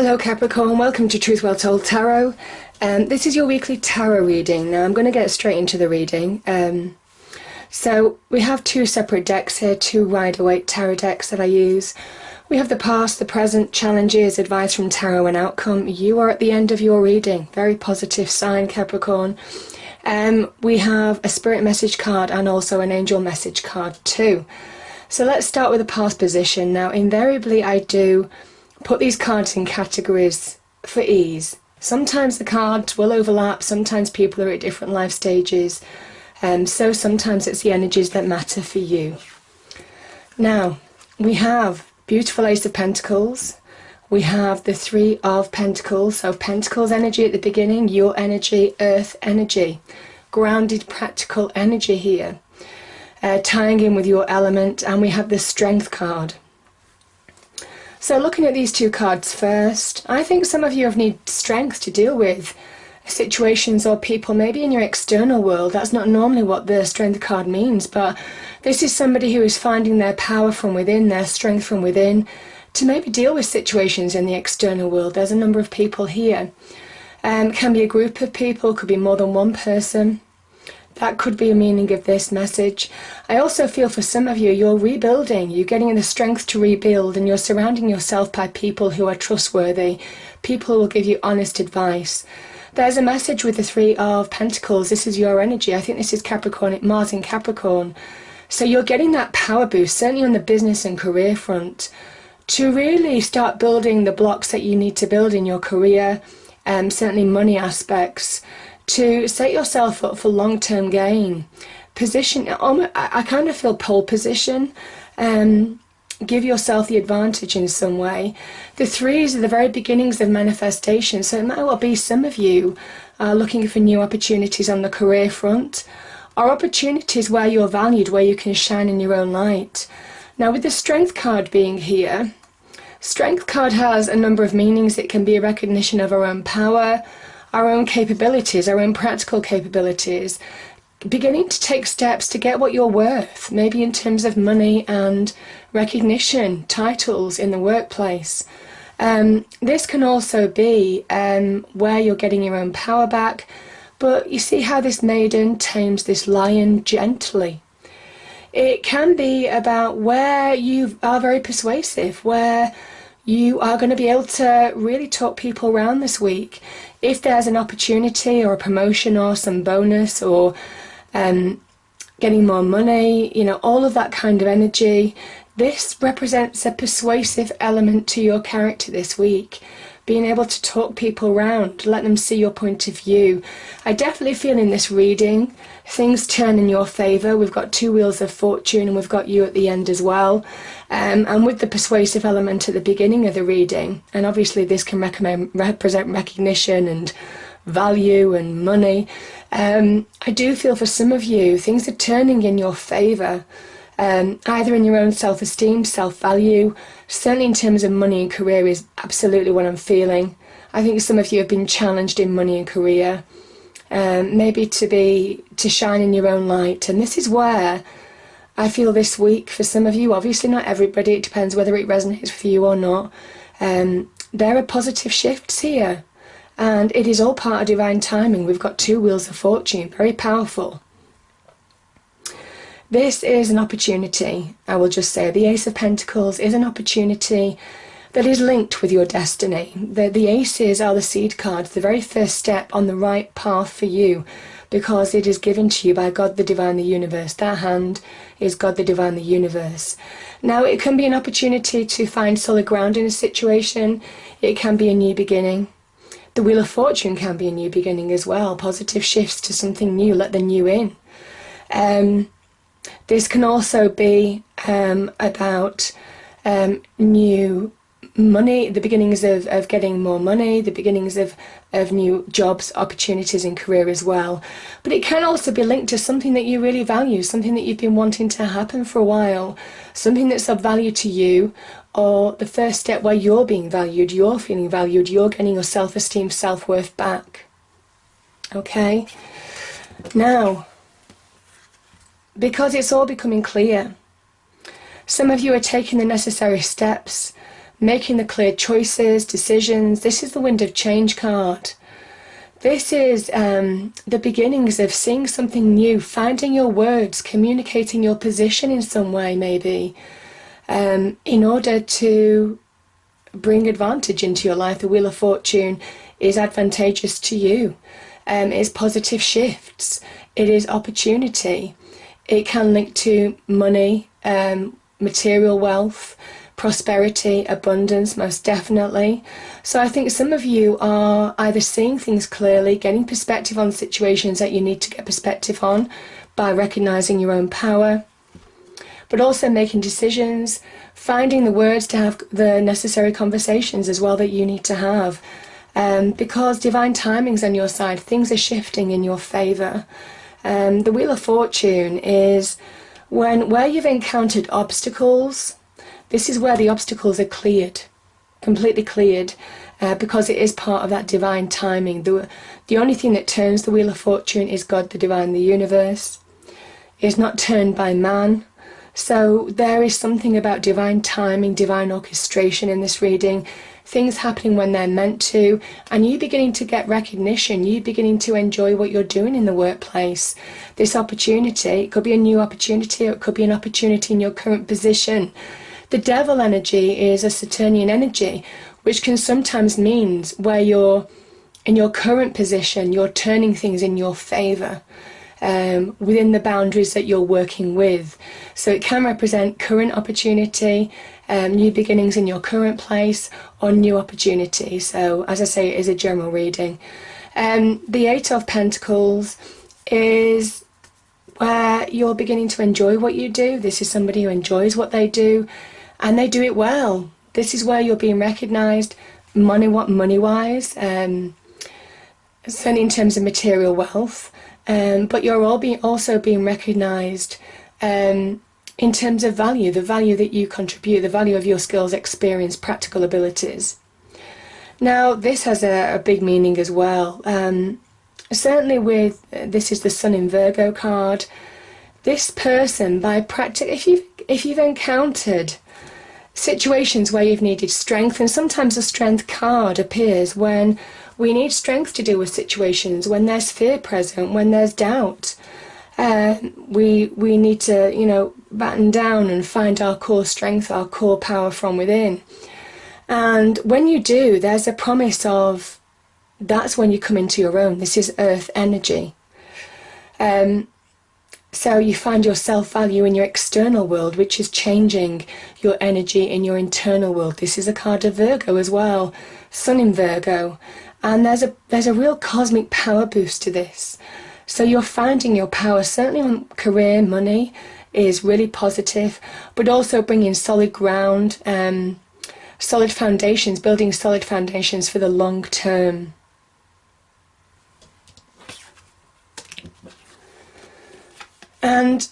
Hello Capricorn, welcome to Truth Well Told Tarot. This is your weekly tarot reading. Now I'm going to get straight into the reading. So we have two separate decks here, two Rider-Waite tarot decks that I use. We have the past, the present, challenges, advice from tarot and outcome. You are at the end of your reading. Very positive sign, Capricorn. We have a spirit message card and also an angel message card too. So let's start with the past position. Now invariably I do put these cards in categories for ease. Sometimes the cards will overlap, sometimes people are at different life stages, so sometimes it's the energies that matter for you. Now, we have beautiful Ace of Pentacles, we have the Three of Pentacles, so Pentacles energy at the beginning, your energy, Earth energy, grounded practical energy here, tying in with your element, and we have the Strength card. So looking at these two cards first, I think some of you have need strength to deal with situations or people maybe in your external world. That's not normally what the Strength card means, but this is somebody who is finding their power from within, their strength from within, to maybe deal with situations in the external world. There's a number of people here. Can be a group of people, could be more than one person. That could be a meaning of this message. I also feel for some of you, you're rebuilding, you're getting the strength to rebuild, and you're surrounding yourself by people who are trustworthy, people who will give you honest advice. There's a message with the Three of Pentacles. This is your energy. I think this is Capricorn, Mars in Capricorn. So you're getting that power boost, certainly on the business and career front, to really start building the blocks that you need to build in your career, certainly money aspects, to set yourself up for long-term gain. Position, I kind of feel pole position, give yourself the advantage in some way. The threes are the very beginnings of manifestation, so it might well be some of you are looking for new opportunities on the career front, or opportunities where you're valued, where you can shine in your own light. Now with the Strength card being here, Strength card has a number of meanings. It can be a recognition of our own power, our own capabilities, our own practical capabilities, beginning to take steps to get what you're worth, maybe in terms of money and recognition, titles in the workplace. This can also be where you're getting your own power back, but you see how this maiden tames this lion gently. It can be about where you are very persuasive, where you are going to be able to really talk people around this week. If there's an opportunity or a promotion or some bonus or getting more money, you know, all of that kind of energy, this represents a persuasive element to your character this week. Being able to talk people around, let them see your point of view. I definitely feel in this reading, things turn in your favour. We've got two wheels of fortune and we've got you at the end as well. And with the persuasive element at the beginning of the reading, and obviously this can represent recognition and value and money. I do feel for some of you, things are turning in your favour. Either in your own self-esteem, self-value, certainly in terms of money and career is absolutely what I'm feeling. I think some of you have been challenged in money and career, maybe to shine in your own light. And this is where I feel this week for some of you, obviously not everybody, it depends whether it resonates for you or not. There are positive shifts here, and it is all part of divine timing. We've got two wheels of fortune, very powerful. This is an opportunity, I will just say. The Ace of Pentacles is an opportunity that is linked with your destiny. The aces are the seed cards, the very first step on the right path for you, because it is given to you by God the Divine, the Universe. That hand is God the Divine, the Universe. Now it can be an opportunity to find solid ground in a situation. It can be a new beginning. The Wheel of Fortune can be a new beginning as well. Positive shifts to something new, let the new in. This can also be about new money, the beginnings of getting more money, the beginnings of new jobs, opportunities in career as well. But it can also be linked to something that you really value, something that you've been wanting to happen for a while, something that's of value to you, or the first step where you're being valued, you're feeling valued, you're getting your self-esteem, self-worth back. Okay? Now, because it's all becoming clear, some of you are taking the necessary steps making the clear choices, decisions. This is the Wind of Change card. This is the beginnings of seeing something new, finding your words, communicating your position in some way maybe, in order to bring advantage into your life. The Wheel of Fortune is advantageous to you. It's positive shifts. It is opportunity. It can link to money, material wealth, prosperity, abundance, most definitely. So I think some of you are either seeing things clearly, getting perspective on situations that you need to get perspective on by recognizing your own power, but also making decisions, finding the words to have the necessary conversations as well that you need to have. Because divine timing's on your side, things are shifting in your favor. The Wheel of Fortune is where you've encountered obstacles. This is where the obstacles are cleared, completely cleared, because it is part of that divine timing. The only thing that turns the Wheel of Fortune is God, the divine, the universe. It's not turned by man. So there is something about divine timing, divine orchestration in this reading, things happening when they're meant to, and you beginning to get recognition, you beginning to enjoy what you're doing in the workplace. This opportunity, it could be a new opportunity, or it could be an opportunity in your current position. The Devil energy is a Saturnian energy, which can sometimes mean where you're in your current position, you're turning things in your favor. Within the boundaries that you're working with. So it can represent current opportunity, new beginnings in your current place, or new opportunity. So as I say, it is a general reading. The Eight of Pentacles is where you're beginning to enjoy what you do. This is somebody who enjoys what they do, and they do it well. This is where you're being recognized money-wise, certainly in terms of material wealth. But you're also being recognised in terms of value, the value that you contribute, the value of your skills, experience, practical abilities. Now, this has a big meaning as well. Certainly this is the Sun in Virgo card. This person, by practice, if you've encountered situations where you've needed strength, and sometimes the Strength card appears when we need strength to deal with situations, when there's fear present, when there's doubt. We need to, batten down and find our core strength, our core power from within. And when you do, there's a promise of that's when you come into your own. This is earth energy. So you find your self-value in your external world, which is changing your energy in your internal world. This is a card of Virgo as well, Sun in Virgo. And there's a real cosmic power boost to this. So you're finding your power, certainly on career, money is really positive, but also bringing solid ground, solid foundations, building solid foundations for the long term. And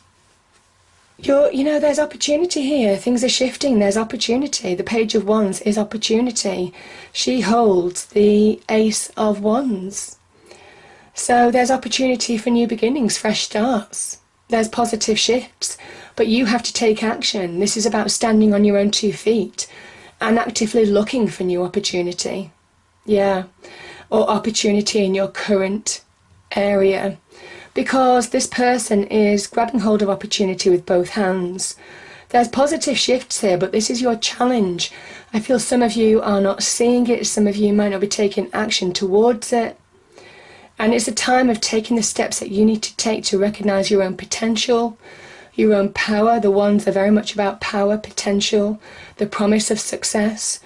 there's opportunity here. Things are shifting. There's opportunity. The Page of Wands is opportunity. She holds the Ace of Wands. So there's opportunity for new beginnings, fresh starts. There's positive shifts, but you have to take action. This is about standing on your own 2 feet and actively looking for new opportunity. Yeah, or opportunity in your current area. Because this person is grabbing hold of opportunity with both hands. There's positive shifts here, but this is your challenge. I feel some of you are not seeing it, some of you might not be taking action towards it. And it's a time of taking the steps that you need to take to recognise your own potential, your own power. The Wands are very much about power, potential, the promise of success.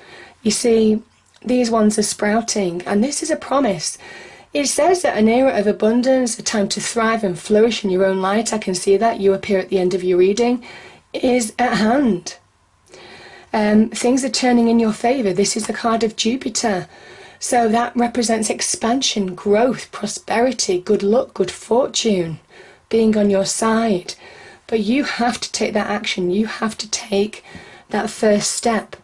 You see, these ones are sprouting, and this is a promise. It says that an era of abundance, a time to thrive and flourish in your own light, I can see that, you appear at the end of your reading, is at hand. Things are turning in your favour. This is the card of Jupiter. So that represents expansion, growth, prosperity, good luck, good fortune, being on your side. But you have to take that action. You have to take that first step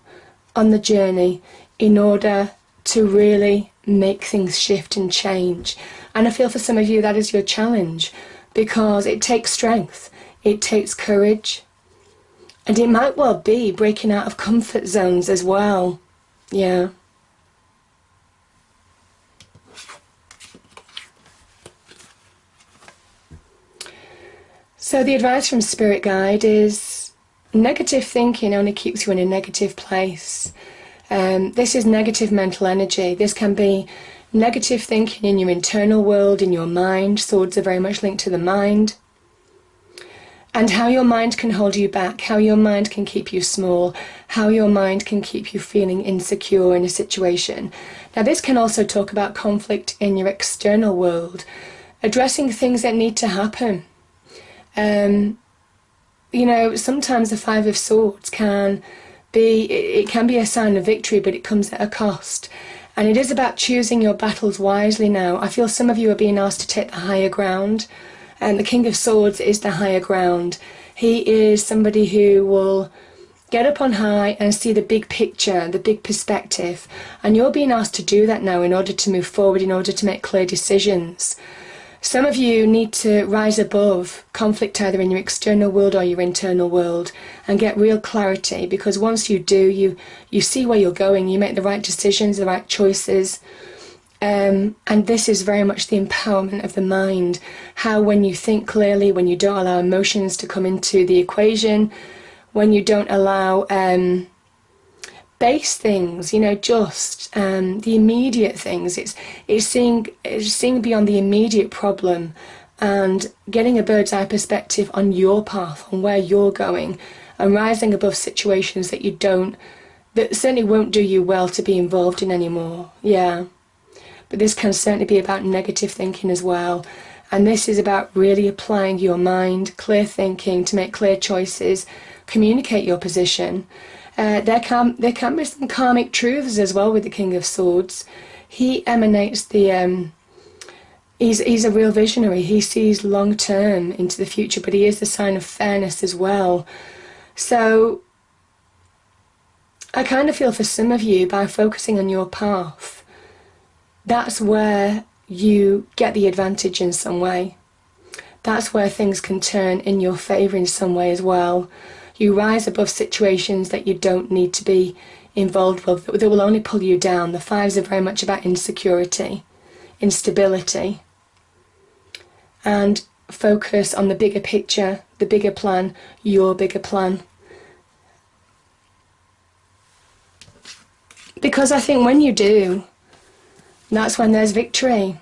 on the journey in order to really make things shift and change. And I feel for some of you that is your challenge, because it takes strength, it takes courage, And it might well be breaking out of comfort zones as well. Yeah. So the advice from Spirit Guide is negative thinking only keeps you in a negative place. This is negative mental energy. This can be negative thinking in your internal world, in your mind. Swords are very much linked to the mind. And how your mind can hold you back, how your mind can keep you small, how your mind can keep you feeling insecure in a situation. Now this can also talk about conflict in your external world, addressing things that need to happen. You know, sometimes the Five of Swords can be a sign of victory, but it comes at a cost. And it is about choosing your battles wisely now. I feel some of you are being asked to take the higher ground. And the King of Swords is the higher ground. He is somebody who will get up on high and see the big picture, the big perspective. And you're being asked to do that now in order to move forward, in order to make clear decisions. Some of you need to rise above conflict either in your external world or your internal world and get real clarity, because once you do, you see where you're going, you make the right decisions, the right choices. And this is very much the empowerment of the mind. How when you think clearly, when you don't allow emotions to come into the equation, when you don't allow base things, you know, just the immediate things. It's seeing beyond the immediate problem and getting a bird's eye perspective on your path, on where you're going, and rising above situations that certainly won't do you well to be involved in anymore. Yeah. But this can certainly be about negative thinking as well. And this is about really applying your mind, clear thinking to make clear choices, communicate your position. There can be some karmic truths as well with the King of Swords. He emanates he's a real visionary. He sees long term into the future, but he is the sign of fairness as well. So I kind of feel for some of you, by focusing on your path, that's where you get the advantage in some way. That's where things can turn in your favour in some way as well. You rise above situations that you don't need to be involved with, that will only pull you down. The Fives are very much about insecurity, instability, and focus on the bigger picture, the bigger plan, your bigger plan. Because I think when you do, that's when there's victory.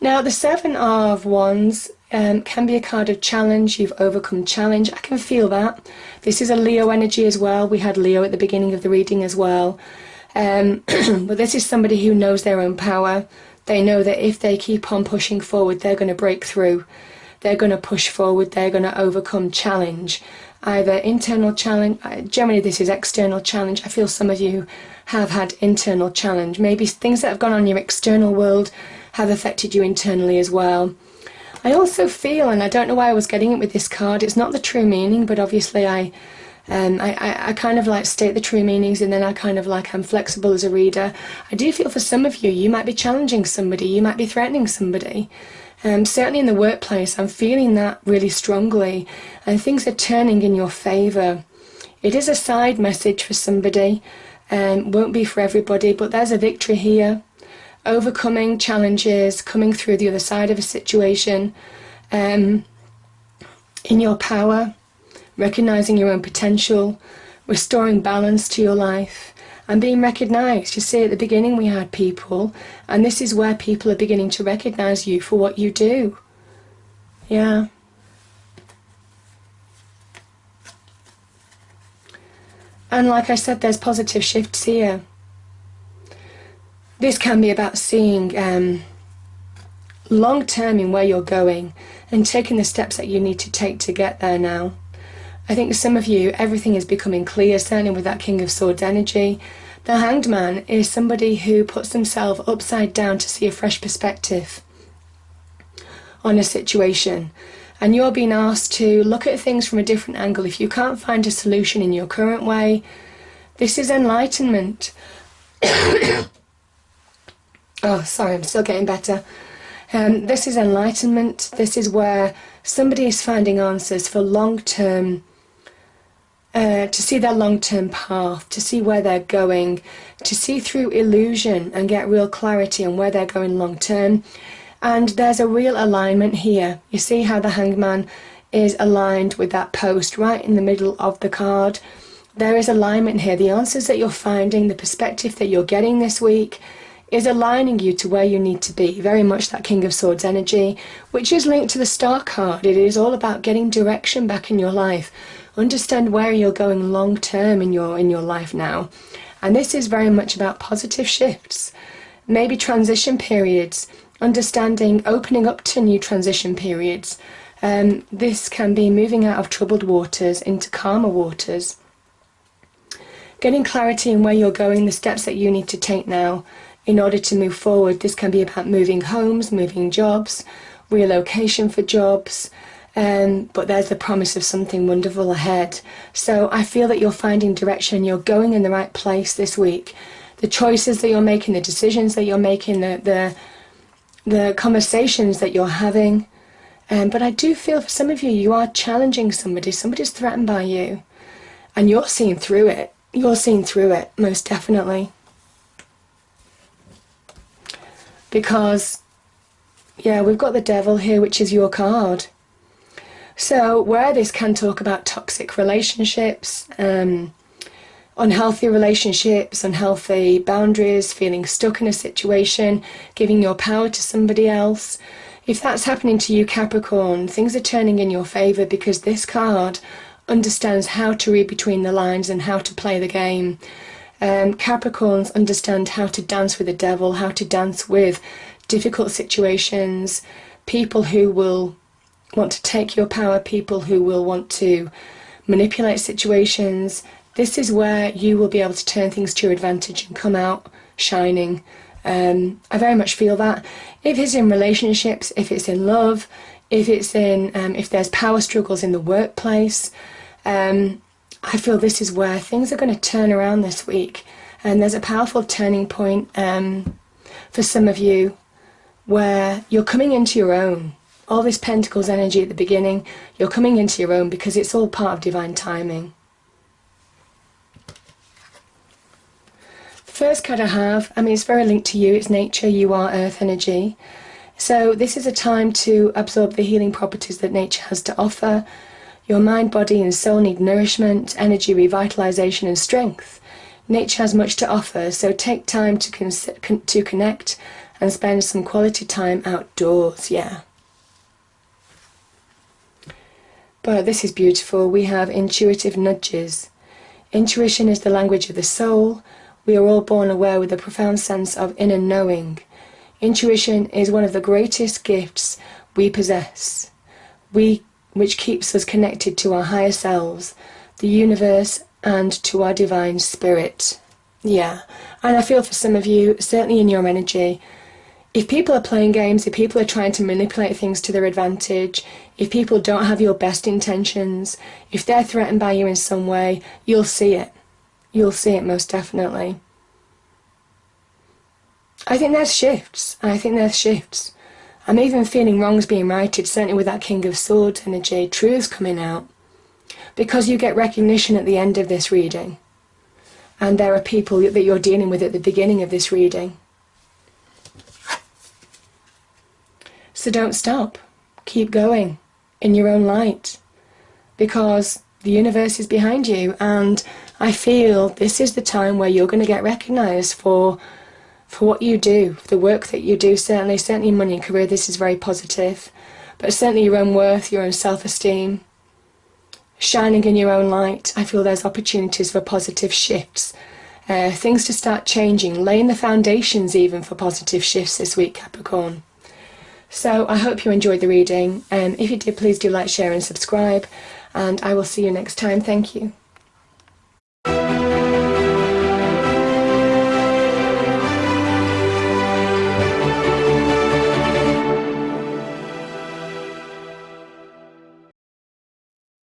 Now, the Seven of Wands can be a card of challenge. You've overcome challenge. I can feel that. This is a Leo energy as well. We had Leo at the beginning of the reading as well. But this is somebody who knows their own power. They know that if they keep on pushing forward, they're going to break through. They're going to push forward. They're going to overcome challenge. Either internal challenge, generally this is external challenge. I feel some of you have had internal challenge. Maybe things that have gone on in your external world have affected you internally as well. I also feel, and I don't know why I was getting it with this card, it's not the true meaning, but obviously I kind of like state the true meanings, and then I'm flexible as a reader. I do feel for some of you, you might be challenging somebody, you might be threatening somebody. Certainly in the workplace, I'm feeling that really strongly, and things are turning in your favour. It is a side message for somebody, won't be for everybody, but there's a victory here. Overcoming challenges, coming through the other side of a situation, in your power, recognising your own potential, restoring balance to your life, and being recognised. You see, at the beginning we had people, and this is where people are beginning to recognise you for what you do. Yeah. And like I said, there's positive shifts here. This can be about seeing long term in where you're going and taking the steps that you need to take to get there now. I think some of you, everything is becoming clear, certainly with that King of Swords energy. The Hanged Man is somebody who puts themselves upside down to see a fresh perspective on a situation. And you're being asked to look at things from a different angle. If you can't find a solution in your current way, this is enlightenment. Oh, sorry, I'm still getting better. This is enlightenment. This is where somebody is finding answers for long-term to see their long-term path, to see where they're going, to see through illusion and get real clarity on where they're going long-term. And there's a real alignment here. You see how the Hangman is aligned with that post right in the middle of the card. There is alignment here. The answers that you're finding, the perspective that you're getting this week is aligning you to where you need to be. Very much that King of Swords energy, which is linked to the Star card. It is all about getting direction back in your life. Understand where you're going long term in your life now. And this is very much about positive shifts, maybe transition periods, understanding, opening up to new transition periods. This can be moving out of troubled waters into calmer waters. Getting clarity in where you're going, the steps that you need to take now in order to move forward. This can be about moving homes, moving jobs, relocation for jobs, but there's the promise of something wonderful ahead. So I feel that you're finding direction, you're going in the right place this week. The choices that you're making, the decisions that you're making, the conversations that you're having. But I do feel for some of you, you are challenging somebody. Somebody's threatened by you. And you're seeing through it. You're seeing through it, most definitely. Because, yeah, we've got the Devil here, which is your card. So, where this can talk about toxic relationships, unhealthy relationships, unhealthy boundaries, feeling stuck in a situation, giving your power to somebody else. If that's happening to you, Capricorn, things are turning in your favour because this card understands how to read between the lines and how to play the game. Capricorns understand how to dance with the devil, how to dance with difficult situations, people who will want to take your power, people who will want to manipulate situations. This is where you will be able to turn things to your advantage and come out shining. I very much feel that. If it's in relationships, if it's in love, if it's in, if there's power struggles in the workplace, I feel this is where things are going to turn around this week. And there's a powerful turning point for some of you where you're coming into your own. All this Pentacles energy at the beginning, you're coming into your own because it's all part of divine timing. The first card I have, it's very linked to you. It's nature. You are earth energy. So this is a time to absorb the healing properties that nature has to offer. Your mind, body and soul need nourishment, energy, revitalization and strength. Nature has much to offer, so take time to connect and spend some quality time outdoors, yeah. But this is beautiful. We have intuitive nudges. Intuition is the language of the soul. We are all born aware with a profound sense of inner knowing. Intuition is one of the greatest gifts we possess, which keeps us connected to our higher selves, the universe, and to our divine spirit. Yeah, and I feel for some of you, certainly in your energy, if people are playing games, if people are trying to manipulate things to their advantage, if people don't have your best intentions, if they're threatened by you in some way, you'll see it. You'll see it most definitely. I think there's shifts. I'm even feeling wrongs being righted, certainly with that King of Swords energy, truths coming out. Because you get recognition at the end of this reading. And there are people that you're dealing with at the beginning of this reading. So don't stop. Keep going in your own light. Because the universe is behind you. And I feel this is the time where you're going to get recognized for what you do, for the work that you do. Certainly money and career, this is very positive. But certainly your own worth, your own self-esteem. Shining in your own light. I feel there's opportunities for positive shifts. Things to start changing. Laying the foundations even for positive shifts this week, Capricorn. So I hope you enjoyed the reading. If you did, please do like, share and subscribe. And I will see you next time. Thank you.